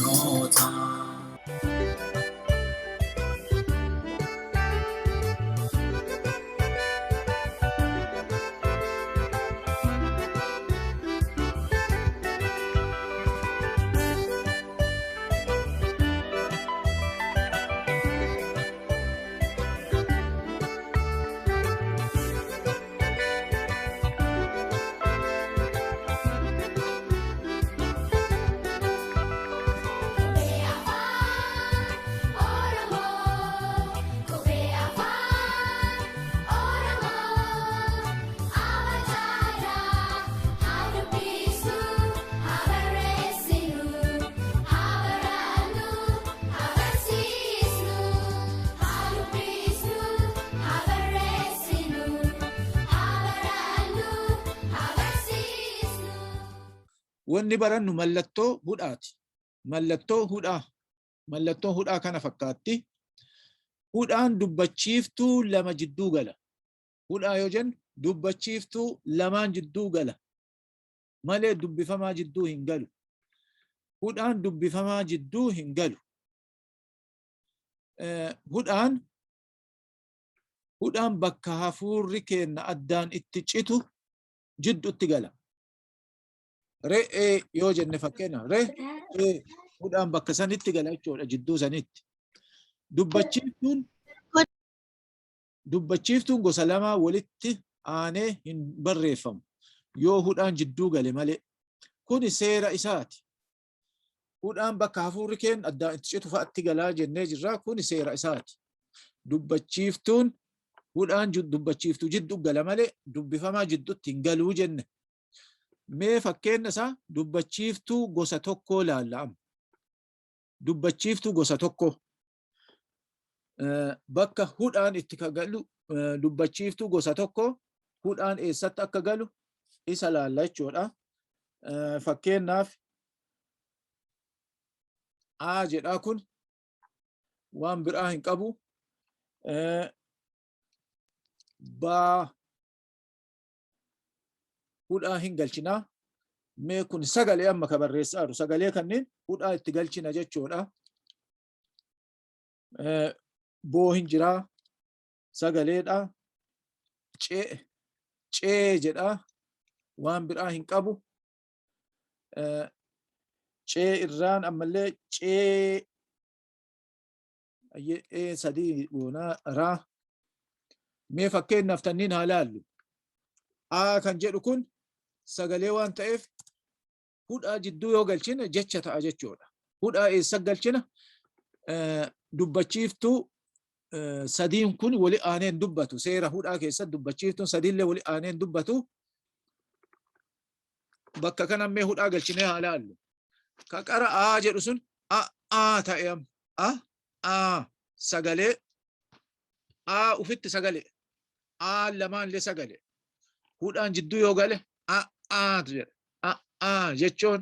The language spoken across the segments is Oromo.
Barnoota. Wanni barannu mallattoo hudhaati. Mallattoo hudhaa. Mallattoo hudhaa kana fakkaatti. Hudhaan dubbachiiftuu lama jidduu gala. Hudhaa yoo jennu dubbachiiftuu lamaan jidduu gala. Malee dubbifamaa jidduu hin galu. Hudhaan dubbifamaa jidduu hin galu. Hudhaan bakka hafuurri keenna addaan itti citu jidduutti gala. Re'ee yoo jenne fakkeenya re'ee hudhaan bakka sanitti gala jechuudha jidduu sanitti. Dubbachiiftuun gosa lamaa walitti aanee hin barreeffamu yoo hudhaan jidduu gale malee. Kuni seera isaati. Hudhaan bakka hafuurri keenya addaan itti citu fa'aatti galaa jennee jirra. Kuni seera isaati. Dubbachiiftuun hudhaan dubbachiiftuu jidduu gala malee dubbifamaa jidduutti hin galuu jenne. Mee fakkeenya isaa dubbachiiftuu gosa tokkoo ilaalla. Dubbachiiftuu gosa tokko bakka hudhaan itti galu dubbachiiftuu gosa tokko hudhaan eessatti akka galu isa ilaalla jechuudha. Fakkeenyaaf A jedhaa kun waan biraa hin qabu. Baa hudhaa hin galchinaa. Mee kun sagalee amma ka barreessaa jiru. Sagalee kanneen hudhaa itti galchina jechuudha. Boo hin jiraa. Sagaleedha. Cee jedhaa. Waan biraa hin qabu. Cee irraan ammallee cee sadii goonaa raa. Mee fakkeenyaaf tanniin haa laallu. A kan jedhu kun sagalee waan ta'eef hudhaa jidduu yoo galchine jecha ta'a jechuudha. Hudhaa eessa galchina? Dubbachiiftuu sadiin kun wali aaneen dubbatu. Seera hudhaa keessatti dubbachiiftuun sadiillee wali aaneen dubbatu. Bakka kana mee hudhaa galchinee haa laallu. Ka qara A jedhu sun A ta'e A sagalee A ufitti sagalee A lamaanillee sagalee. Hudhaan jidduu yoo gale jechuun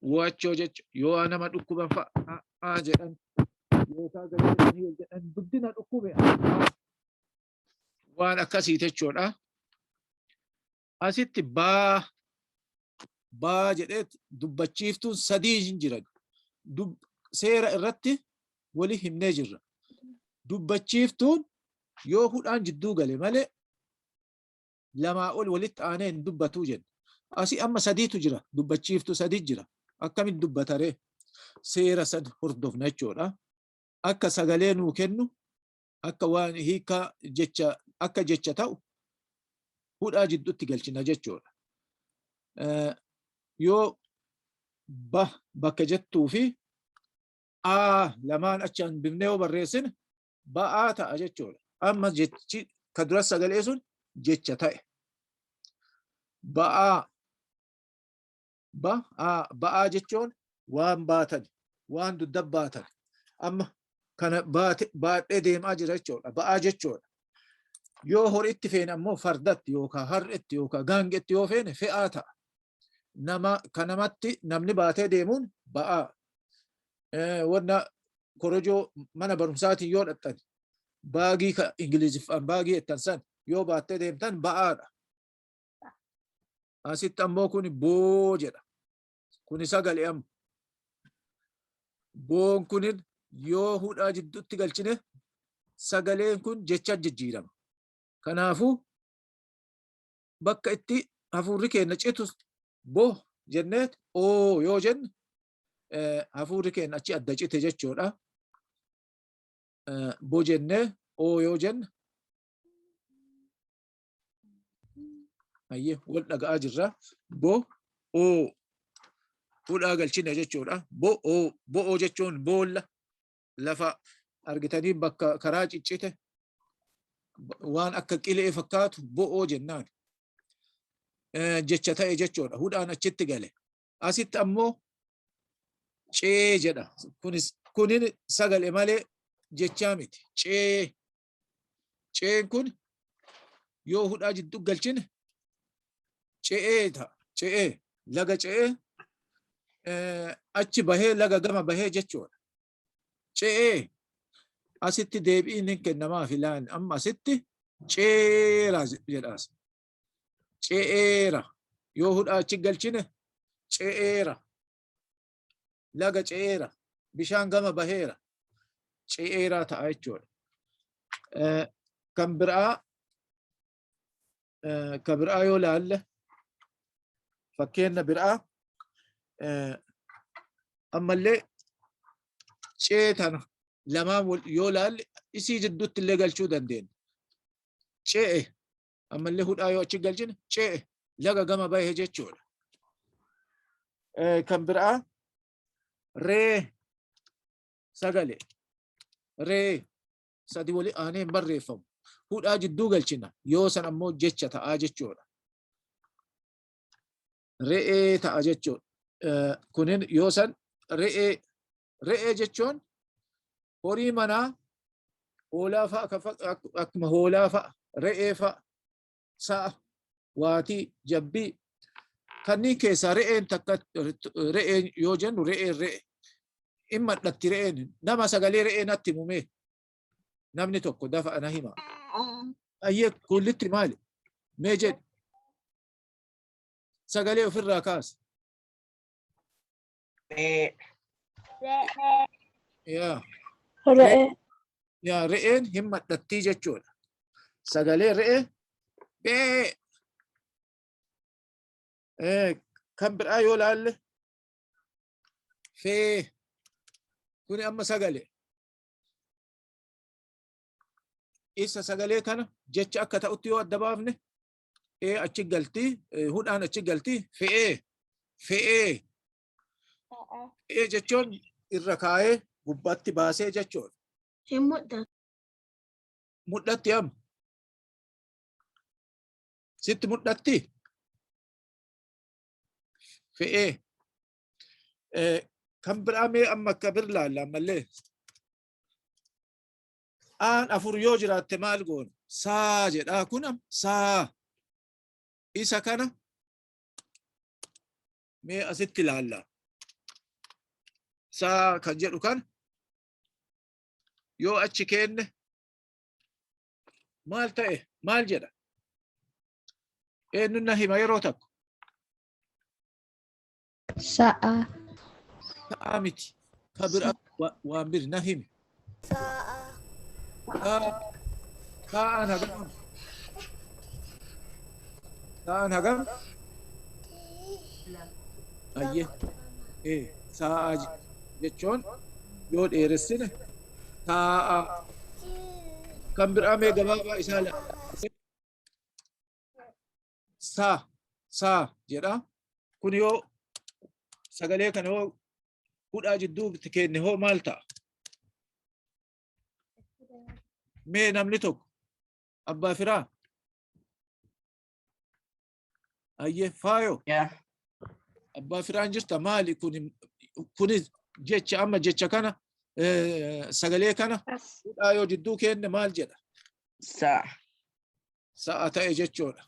wachoo jechuun yoo nama dhukkuban fa'a jedhan yookaan galee jedhan guddina dhukkube waan akkasii jechuudha. Asitti baa jedhee dubbachiiftuun sadii hin jiran. Seera irratti wali himnee jirra. Dubbachiiftuun yoo hudhaan jidduu gale malee lamaa ol walitti aanee hin dubbatuu jenna. Asii amma sadiitu jira. Dubbachiiftuu sadii jira. Akkamitti dubbataree? Seera sad hordofna jechuudha. Akka sagalee nuu kennu, akka waan hiikaa jecha akka jecha ta'u hudhaa jidduutti galchina jechuudha. Yoo bakka jettuu fi lamaan achaan bifnee yoo barreessine ba'aa ta'a jechuudha. Amma jechi ka dura sagalee sun jecha ta'e. Ba'aa jechuun waan baatan, waan dudda baatan. Amma kana baadhee deemaa jira jechuudha. Ba'aa jechuudha. Yoo horiitti feene ammoo fardatti yookaan harreetti yookaan gaangeetti yoo feene fe'aa ta'a. Kanamatti namni baatee deemuun ba'aa. Wanna korojoo mana barumsaatiin yoo dhaqxan baagii Ingiliziffaan baagii jettan san yoo baattee deemtan ba'aadha. Asitti ammoo kun boo jedha. Kuni sagalee amma. boon kunin yoo hudhaa jidduutti galchine sagaleen kun jecha jijjiirama. Kanaafuu bakka itti hafuurri keenya citu bo jenneet oo yoo jenne hafuurri keenya achi adda cite jechuudha. Bo jennee oo yoo jenne ayyee wal dhaga'aa jirra. Bo oo hudhaa galchine jechuudha. Bo'oo jechuun boolla lafa argitanii bakka karaa ciccite waan akka qilee fakkaatu bo'oo jennaan. Jecha ta'e jechuudha. Hudhaan achitti gale. Asitti ammoo cee jedha. Kunin sagale malee jechaa miti. Ceen kun yoo hudhaa jidduu galchine ce'ee ta'a. Ce'ee laga ce'ee achi bahee laga gama bahee jechuudha. Ce'ee asitti deebiin hin kennamaaf ilaan amma asitti ceera jedhaas. Ce'eera yoo hudhaa achi galchine ce'eera. Laga ce'eera. Bishaan gama baheera. Ce'eeraa ta'a jechuudha. Kan biraa yoo laalle fakkeenya biraa ammallee cee tana lamaan yoo laalle isii jidduutti illee galchuu dandeenya. Ce'e ammallee hudhaa yoo achi galchine ce'e laga gama bahe jechuudha. Kan biraa ree sagale. Ree sadi wali aanee barreeffamu. Hudhaa jidduu galchina yoo san ammoo jecha ta'aa jechuudha. Re'ee ta'a jechuudha. Kunin yoo san re'ee jechuun horii manaa hoolaa fa'a akkuma hoolaa fa'a re'ee fa'a sa'a waatii jabbii kanneen keessaa re'een takka re'een yoo jennu re'ee imma dhatti re'een nama sagalee re'ee natti himumee namni tokko dafa ana hima. Ayyee kullitti maali? Mee jedhi sagalee ofirraa kaasa. Yaa re'een hin madhattii jechuudha. Sagalee re'ee bee. Kan biraa yoo laalle fee kuni amma sagalee. Isa sagalee kana jecha akka ta'utti yoo adda baafne achi galtii hudhaan achi galtii fe'ee. Fe'ee jechuun irra kaayee gubbaatti baasee jechuudha. Hin mudhatu. Mudhatti amma. Sitti mudhatti? Fe'ee. Kan biraa mee amma akka bir laalla ammallee. Aan afur yoo jiraatte maal goona? Saa jedhaa kun saa. Isa kana mee asitti laalla. Saa kan jedhu kana yoo achi keenne maal ta'e maal jedha? Eenyuun na hima yeroo takku? Sa'a. Sa'a miti. Ka biraa waan biri na himi. Saa'aan hagam? Saa'aan hagam? Ayyee. Sa'a jechuun yoo dheeressine sa'a. Kan biraa mee gabaabaa isaa laalla. Saa jedha. Kun yoo sagalee kana yoo hudhaa jidduutti kenne hoo maal ta'a? Mee namni tokko abbaa firaa? Ayyee faayoo? Abbaa firaan jirta maali kuni jecha amma jecha kana sagalee kana hudhaa yoo jidduu kenne maal jedha? Sa'a. Sa'a ta'e jechuudha.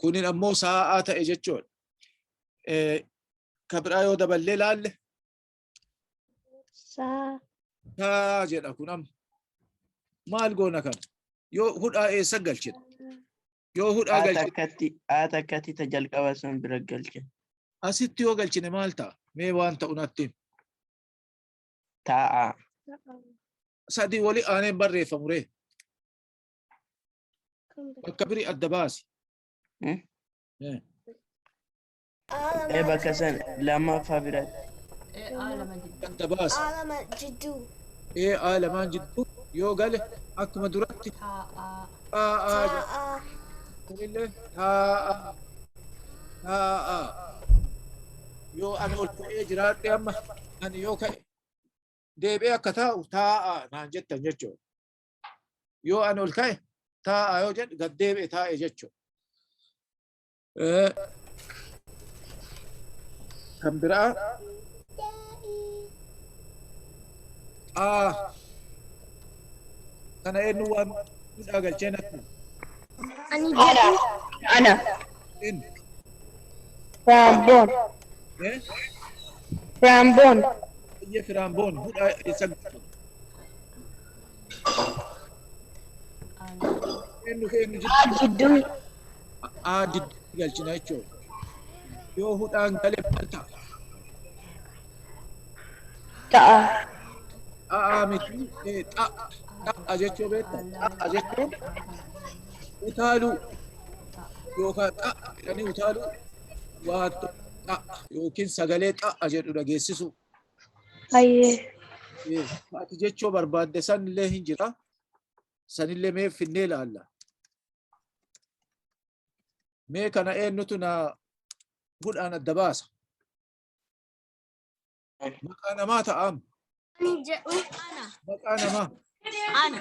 Kunin ammoo sa'a ta'e jechuudha. Ka biraa yoo daballee laalle? Saa jedha kun amma. Maal goona kana? Yoo hudhaa eessa galchina? Yoo hudhaa galchina. Haa takkatti ta jalqaba sun bira galchina. Asitti yoo galchine maal ta'a? Mee waan ta'u natti. Ta'a. Sadii wali aaneen barreeffamu ree. Bakka birii adda baasi. Bakka san lammaffaa biratti. Adda baasi. Alama jidduu. Lamaan jidduu yoo gale akkuma duratti. Ta'a. Kunillee taa'a. Yoo ani ol ka'ee jiraadhe amma ani yoo ka'e deebi'ee akka taa'u taa'a naan jettan jechuudha. Yoo ani ol ka'e taa'a yoo jedhu gad deebi'e taa'e jechuudha. Kan biraa kana eenyu waan hudhaa galchee natti. Ani jidduu. Ana. Inni. Ramboon. Ramboon. Biyya firaamboon hudhaa eessa galchuu? Eenyu jidduu. Jidduu. Jidduu galchina jechuudha. Yoo hudhaan galee maal ta'a? Ta'a. Miti ta'a jechuu beektaa? Ta'a jechuun utaaluu yookaan ta'a jedhanii utaaluu waan ta'a yookiin sagalee ta'a jedhu dhageessisuu. Hayyee. Ati jechuu barbaadde sanillee hin jira. Sanillee mee finnee ilaalla. Mee kana eenyutu na hudhaan adda baasa? Maqaa namaa ta'am. Ani jedhu ana. Maqaa namaa. Ana.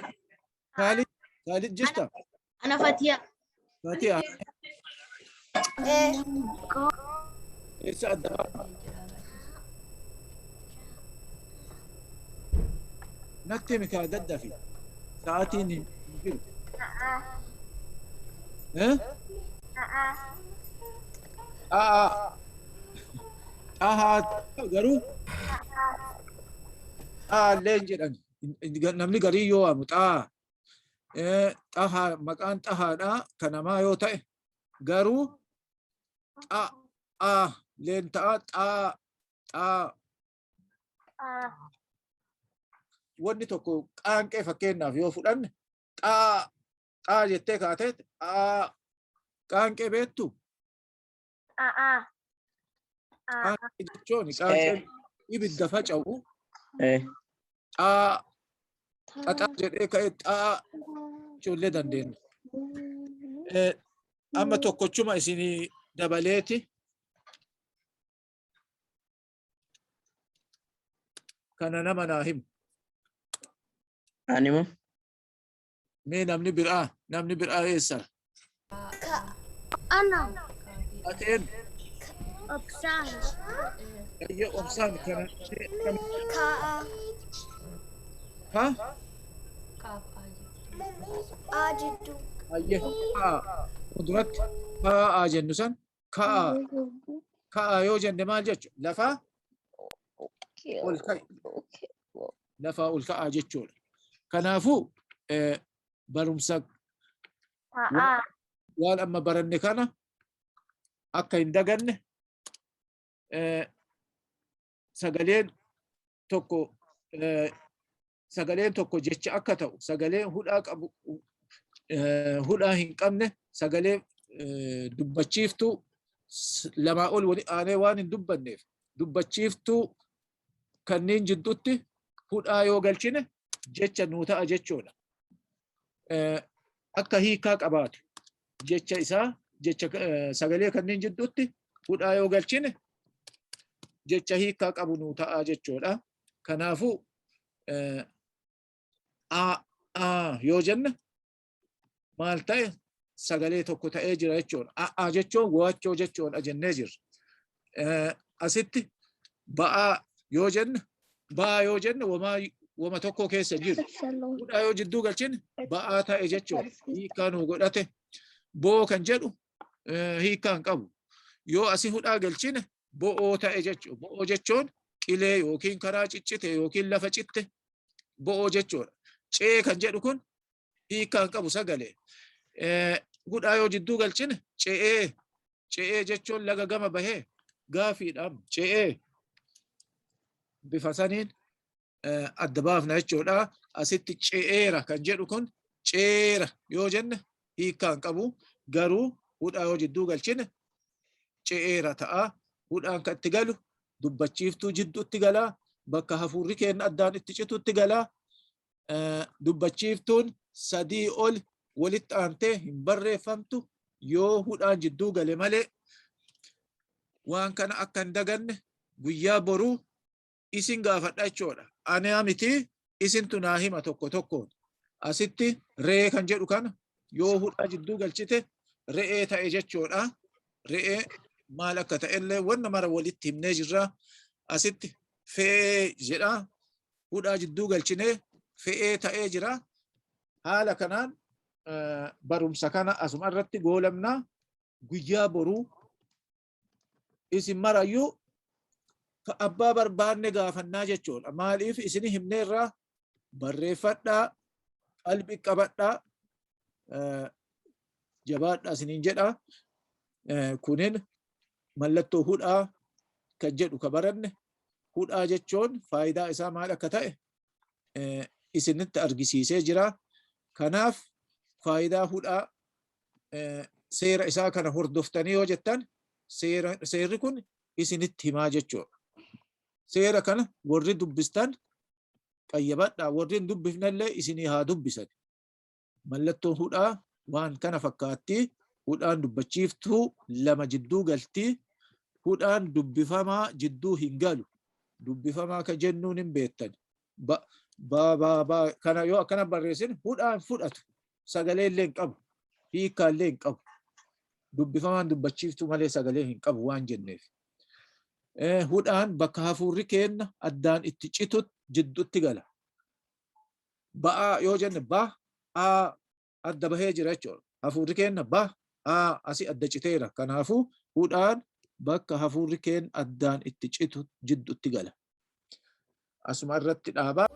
Khalid jirta? Ana Fatiya. Fatiha. Eessa adda baasa? Natti mikaa daddafi. Sa'aatiin hin jiru. Garuu xaalleen jedhan namni garii yoo waamu xahaa maqaan xahaadhaa kan namaa yoo ta'e garuu leen ta'a wanni tokko qaanqee fakkeenyaaf yoo fudhanne jettee kaatee qaanqee beektu? Qaanqee jechuun qaanqee ibidda faca'u xaxaa jedhee ka'ee ijoollee dandeenya. Amma tokkochuma isinii dabaleeti kana nama naa himu. Animu. Mee namni biraa eessa? Ana. Ateen. Obsaan. Ayya obsaan kana. Ka'a. Ha? Jidduu. Ayya duratti jennu san ka'a yoo jenne maal jechuudha? Lafaa ol ka'i. Lafaa ol ka'aa jechuudha. Kanaafuu barumsa waan amma baranne kana akka hin daganne sagaleen tokko jecha akka ta'u sagaleen hudhaa qabu hudhaa hin qabne sagalee dubbachiiftuu lamaa ol wali aanee waan hin dubbanneef dubbachiiftuu kanneen jidduutti hudhaa yoo galchine jecha nuu ta'a jechuudha. Akka hiikaa qabaatu jecha isaa jecha sagalee kanneen jidduutti hudhaa yoo galchine jecha hiikaa qabu nuu ta'a jechuudha. Kanaafuu yoo jenne maal ta'e sagalee tokko ta'ee jira jechuudha. Jechuun go'achoo jechuudha jennee jirra. Asitti ba'aa yoo jenne wama tokko keessa jiru. Hudhaa yoo jidduu galchine ba'aa ta'e jechuudha. Hiikaa nuu godhate. Boo kan jedhu hiikaa hin qabu. Yoo asii hudhaa galchine bo'oo ta'e jechuudha. Bo'oo jechuun qilee yookiin karaa ciccite yookiin lafa citte bo'oo jechuudha. Cee kan jedhu kun hiikaa hin qabu sagalee. Hudhaa yoo jidduu galchine ce'ee jechuun laga gama bahee gaafiidhaan ce'ee bifa saniin adda baafna jechuudha. Asitti ce'eera kan jedhu kun ceera yoo jenne hiikkaan qabu, garuu hudhaa yoo jidduu galchine ce'eera ta'a. Hudhaan kan itti galu dubbachiiftuu jidduutti galaa, bakka hafuurri keenya addaan itti citutti galaa. Dubbachiiftuun sadii ol walitti aantee hin barreeffamtu yoo hudhaan jidduu gale malee. Waan kana akka hin daganne guyyaa boruu isin gaafadha jechuudha. Ani miti isintu naa hima tokko tokkoon. Asitti re'ee kan jedhu kana yoo hudhaa jidduu galchite re'ee ta'e jechuudha. Re'ee maal akka ta'ellee wanna mara walitti himnee jirra. Asitti fe'ee jedha. Hudhaa jidduu galchinee fe'ee ta'ee jira. Haala kanaan barumsa kana asuma irratti goolamnaa. Guyyaa boruu isin marayyuu abbaa barbaanne gaafannaa jechuudha. Maaliif isin himnee irraa barreeffadhaa, qalbii qabadhaa, jabaadhaa isiniin jedha. Kunin mallattoo hudhaa kan jedhu ka baranne. Hudhaa jechuun faayidaa isaa maal akka ta'e isinitti argisiisee jira. Kanaaf faayidaa hudhaa seera isaa kana hordoftanii yoo jettan seerri kun isinitti himaa jechuudha. Seera kana warri dubbistan qayyabadhaa, warri hin dubbifnellee isinii haa dubbisan. Mallattoon hudhaa waan kana fakkaatti. Hudhaan dubbachiiftuu lama jidduu galtii. Hudhaan dubbifamaa jidduu hin galu. Dubbifamaa ka jennuun hin beektan. Kana yoo akkana barreessin hudhaan fudhatu. Sagalee illee hin qabu. Hiikaa illee hin qabu. Dubbifamaan dubbachiiftuu malee sagalee hin qabu waan jenneef. Hudhaan bakka hafuurri keenya addaan itti citutti jidduutti gala. Ba'aa yoo jenne ba'aa adda bahee jira jechuudha. Hafuurri keenya ba'aa asii adda citeera. Kanaafuu hudhaan bakka hafuurri keenya addaan itti citu jidduutti gala. Asuma irratti dhaabaa.